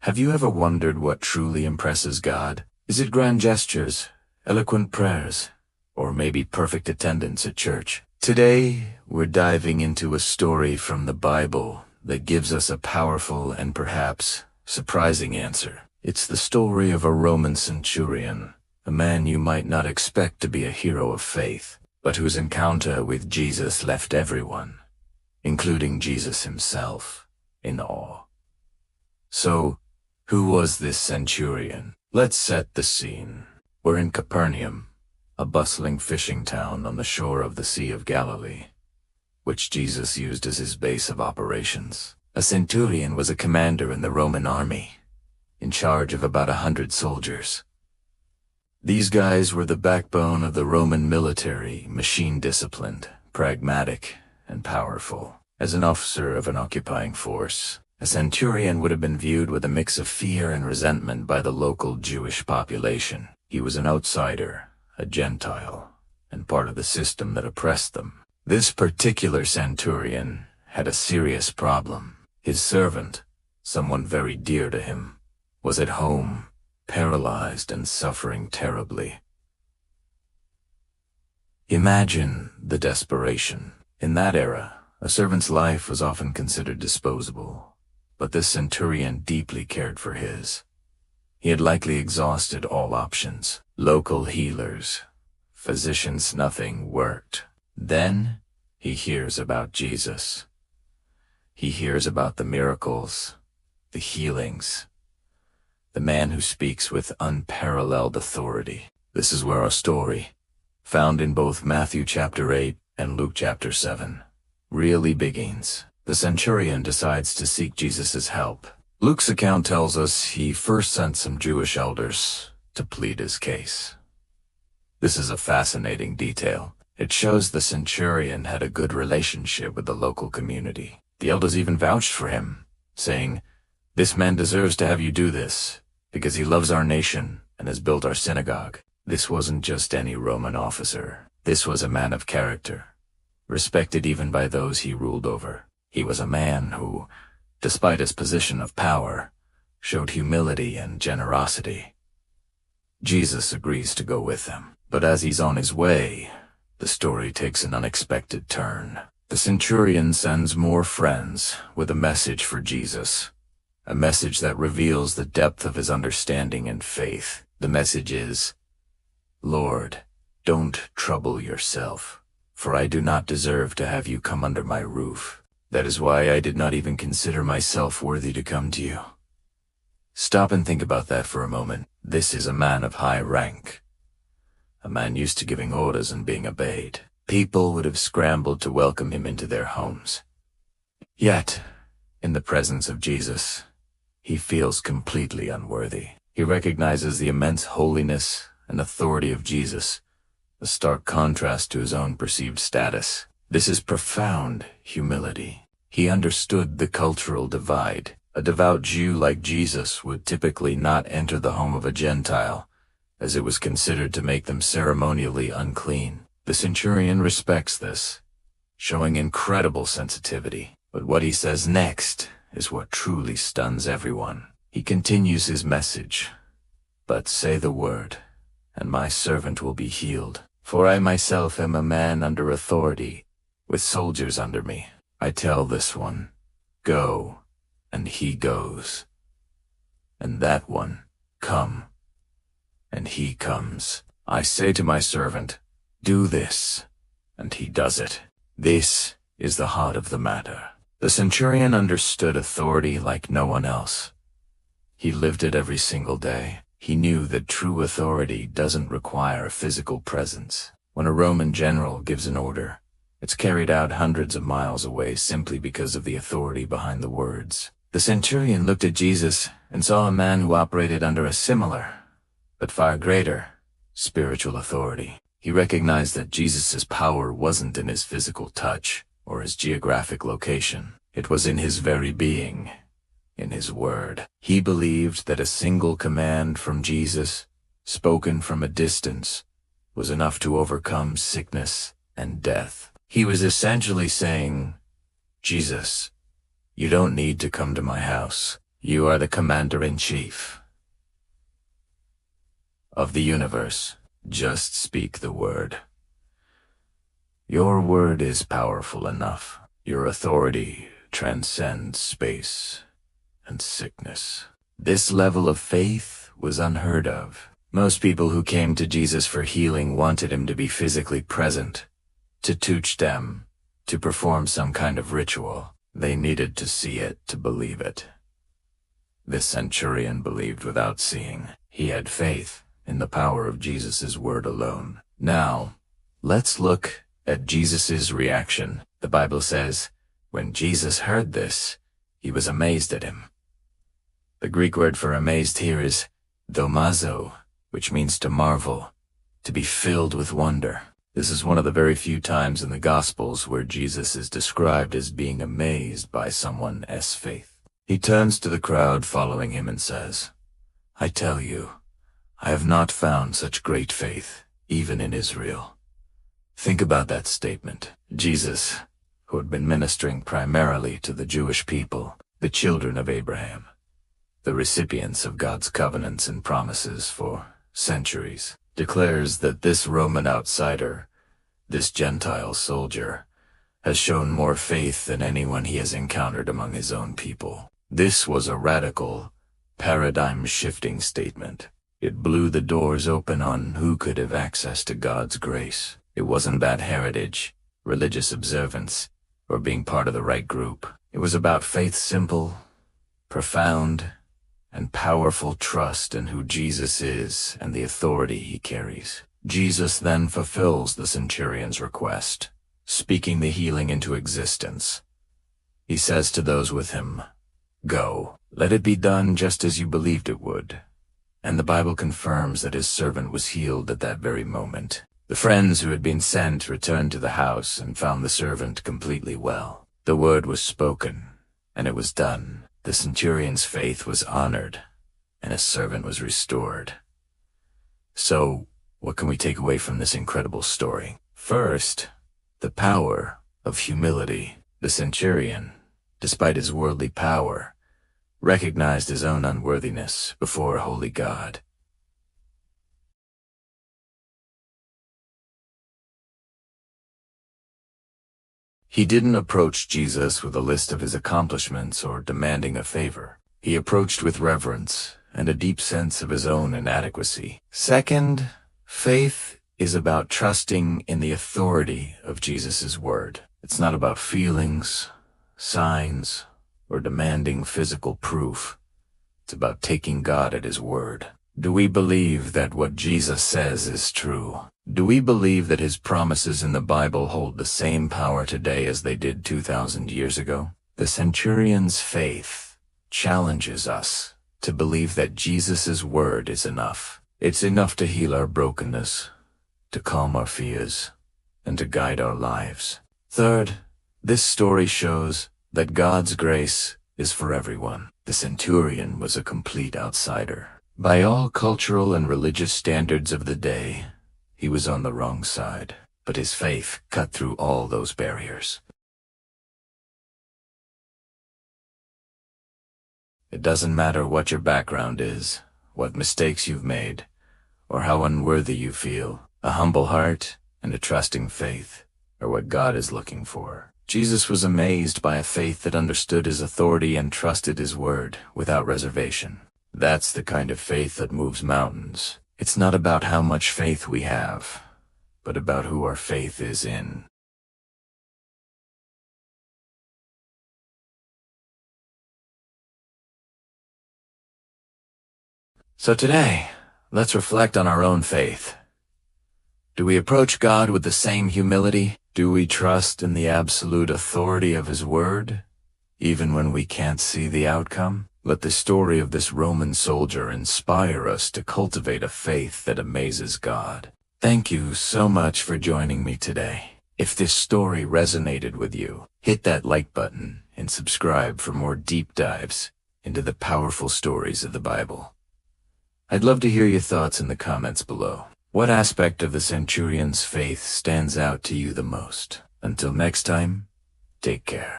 Have you ever wondered what truly impresses God? Is it grand gestures, eloquent prayers, or maybe perfect attendance at church? Today, we're diving into a story from the Bible that gives us a powerful and perhaps surprising answer. It's the story of a Roman centurion, a man you might not expect to be a hero of faith, but whose encounter with Jesus left everyone, including Jesus himself, in awe. So, who was this centurion? Let's set the scene. We're in Capernaum, a bustling fishing town on the shore of the Sea of Galilee, which Jesus used as his base of operations. A centurion was a commander in the Roman army, in charge of about 100 soldiers. These guys were the backbone of the Roman military, machine-disciplined, pragmatic, and powerful. As an officer of an occupying force, a centurion would have been viewed with a mix of fear and resentment by the local Jewish population. He was an outsider, a Gentile, and part of the system that oppressed them. This particular centurion had a serious problem. His servant, someone very dear to him, was at home, paralyzed and suffering terribly. Imagine the desperation. In that era, a servant's life was often considered disposable, but this centurion deeply cared for his. He had likely exhausted all options. Local healers, physicians, nothing worked. Then he hears about Jesus. He hears about the miracles, the healings, the man who speaks with unparalleled authority. This is where our story, found in both Matthew chapter 8 and Luke chapter 7, really begins. The centurion decides to seek Jesus' help. Luke's account tells us he first sent some Jewish elders to plead his case. This is a fascinating detail. It shows the centurion had a good relationship with the local community. The elders even vouched for him, saying, "This man deserves to have you do this, because he loves our nation and has built our synagogue." This wasn't just any Roman officer. This was a man of character, respected even by those he ruled over. He was a man who, despite his position of power, showed humility and generosity. Jesus agrees to go with them, but as he's on his way, the story takes an unexpected turn. The centurion sends more friends with a message for Jesus, a message that reveals the depth of his understanding and faith. The message is, "Lord, don't trouble yourself, for I do not deserve to have you come under my roof. That is why I did not even consider myself worthy to come to you." Stop and think about that for a moment. This is a man of high rank, a man used to giving orders and being obeyed. People would have scrambled to welcome him into their homes. Yet, in the presence of Jesus, he feels completely unworthy. He recognizes the immense holiness and authority of Jesus, a stark contrast to his own perceived status. This is profound humility. He understood the cultural divide. A devout Jew like Jesus would typically not enter the home of a Gentile, as it was considered to make them ceremonially unclean. The centurion respects this, showing incredible sensitivity. But what he says next is what truly stuns everyone. He continues his message, "But say the word, and my servant will be healed. For I myself am a man under authority, with soldiers under me. I tell this one, 'Go,' and he goes. And that one, 'Come,' and he comes. I say to my servant, 'Do this,' and he does it." This is the heart of the matter. The centurion understood authority like no one else. He lived it every single day. He knew that true authority doesn't require a physical presence. When a Roman general gives an order, it's carried out hundreds of miles away simply because of the authority behind the words. The centurion looked at Jesus and saw a man who operated under a similar, but far greater, spiritual authority. He recognized that Jesus' power wasn't in his physical touch or his geographic location. It was in his very being, in his word. He believed that a single command from Jesus, spoken from a distance, was enough to overcome sickness and death. He was essentially saying, "Jesus, you don't need to come to my house. You are the commander-in-chief of the universe. Just speak the word. Your word is powerful enough. Your authority transcends space and sickness. This level of faith was unheard of. Most people who came to Jesus for healing wanted him to be physically present, to touch them, to perform some kind of ritual. They needed to see it to believe it. This centurion believed without seeing. He had faith in the power of Jesus' word alone. Now, let's look at Jesus' reaction. The Bible says, when Jesus heard this, he was amazed at him. The Greek word for amazed here is domazo, which means to marvel, to be filled with wonder. This is one of the very few times in the Gospels where Jesus is described as being amazed by someone's faith. He turns to the crowd following him and says, I tell you, I have not found such great faith, even in Israel. Think about that statement. Jesus, who had been ministering primarily to the Jewish people, the children of Abraham, the recipients of God's covenants and promises for centuries, declares that this Roman outsider, this Gentile soldier, has shown more faith than anyone he has encountered among his own people. This was a radical, paradigm-shifting statement. It blew the doors open on who could have access to God's grace. It wasn't about heritage, religious observance, or being part of the right group. It was about faith's simple, profound, and powerful trust in who Jesus is and the authority he carries. Jesus then fulfills the centurion's request, speaking the healing into existence. He says to those with him, Go, let it be done just as you believed it would. And the Bible confirms that his servant was healed at that very moment. The friends who had been sent returned to the house and found the servant completely well. The word was spoken, and it was done. The centurion's faith was honored, and his servant was restored. So, what can we take away from this incredible story? First, the power of humility. The centurion, despite his worldly power, recognized his own unworthiness before a holy God. He didn't approach Jesus with a list of his accomplishments or demanding a favor. He approached with reverence and a deep sense of his own inadequacy. Second, faith is about trusting in the authority of Jesus' word. It's not about feelings, signs, or demanding physical proof. It's about taking God at his word. Do we believe that what Jesus says is true? Do we believe that his promises in the Bible hold the same power today as they did 2,000 years ago? The centurion's faith challenges us to believe that Jesus' word is enough. It's enough to heal our brokenness, to calm our fears, and to guide our lives. Third, this story shows that God's grace is for everyone. The centurion was a complete outsider. By all cultural and religious standards of the day, he was on the wrong side, but his faith cut through all those barriers. It doesn't matter what your background is, what mistakes you've made, or how unworthy you feel. A humble heart and a trusting faith are what God is looking for. Jesus was amazed by a faith that understood his authority and trusted his word without reservation. That's the kind of faith that moves mountains. It's not about how much faith we have, but about who our faith is in. So today, let's reflect on our own faith. Do we approach God with the same humility? Do we trust in the absolute authority of his word, even when we can't see the outcome? Let the story of this Roman soldier inspire us to cultivate a faith that amazes God. Thank you so much for joining me today. If this story resonated with you, hit that like button and subscribe for more deep dives into the powerful stories of the Bible. I'd love to hear your thoughts in the comments below. What aspect of the centurion's faith stands out to you the most? Until next time, take care.